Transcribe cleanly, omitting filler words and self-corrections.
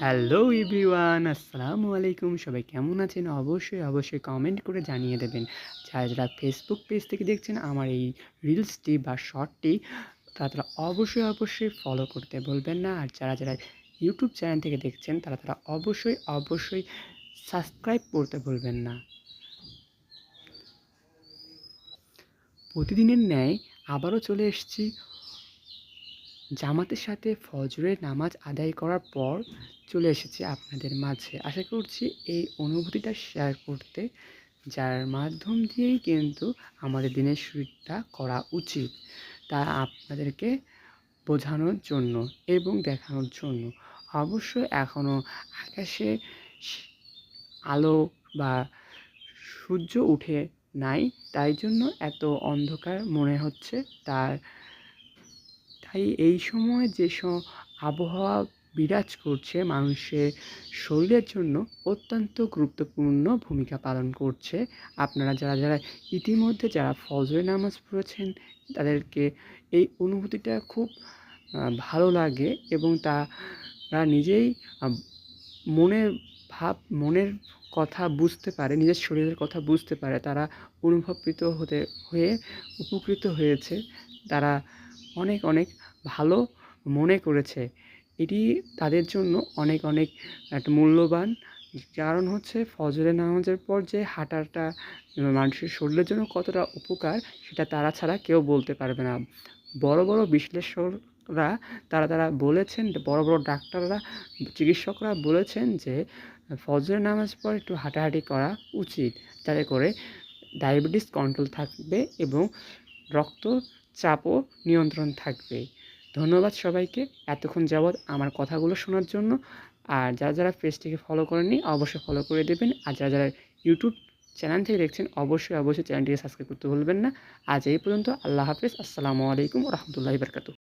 Hello everyone, আসসালামু আলাইকুম। সবাই কেমন আছেন? অবশ্যই কমেন্ট করে জানিয়ে দেবেন। যারা ফেসবুক পেজ থেকে দেখছেন আমার এই রিলসটি বা শর্টটি, তারা অবশ্যই ফলো করতে ভুলবেন না। আর যারা ইউটিউব চ্যানেল থেকে দেখছেন তারা অবশ্যই সাবস্ক্রাইব করতে ভুলবেন না। প্রতিদিনের ন্যায় আবারও চলে এসেছি জামাতের সাথে ফজরের নামাজ আদায় করার পর চলে এসেছি আপনাদের মাঝে। আশা করছি এই অনুভূতিটা শেয়ার করতে, যার মাধ্যম দিয়েই কিন্তু আমাদের দিনের শুরুটা করা উচিত। তা আপনাদেরকে বোঝানোর জন্য এবং দেখানোর জন্য। অবশ্যই এখনও আকাশে সি আলো বা সূর্য উঠে নাই, তাই জন্য এত অন্ধকার মনে হচ্ছে। তাই এই সময় আবহাওয়া বিরাজ করছে মানুষের শরীরের জন্য অত্যন্ত গুরুত্বপূর্ণ ভূমিকা পালন করছে। আপনারা যারা ইতিমধ্যে ফজরের নামাজ পড়েছেন, তাদেরকে এই অনুভূতিটা খুব ভালো লাগে এবং তারা নিজেই মনের মনের কথা বুঝতে পারে, নিজের শরীরের কথা বুঝতে পারে। তারা অনুভূত হয়ে উপকৃত হয়েছে। তারা অনেক ভালো মনে করেছে। এটি তাদের জন্য অনেক একটা মূল্যবান। কারণ হচ্ছে ফজরের নামাজের পর যে হাঁটাটা মানুষের শরীরের জন্য কতটা উপকার, সেটা তারা ছাড়া কেউ বলতে পারবে না। বড় বিশ্লেষকরা তারা বলেছেন, বড় ডাক্তাররা, চিকিৎসকরা বলেছেন যে ফজরের নামাজ পর একটু হাঁটাহাঁটি করা উচিত, যাতে করে ডায়াবেটিস কন্ট্রোল থাকবে এবং রক্তচাপও নিয়ন্ত্রণ থাকবে। ধন্যবাদ সবাইকে এতক্ষণ যাবৎ আমার কথাগুলো শোনার জন্য। আর যারা পেজটিকে ফলো করেননি অবশ্যই ফলো করে দেবেন। আর যারা ইউটিউব চ্যানেল থেকে দেখছেন অবশ্যই চ্যানেলটিকে সাবস্ক্রাইব করতে ভুলবেন না। আজ এই পর্যন্ত। আল্লাহ হাফেজ। আসসালামু আলাইকুম ওয়া রাহমাতুল্লাহি ওয়া বারাকাতুহু।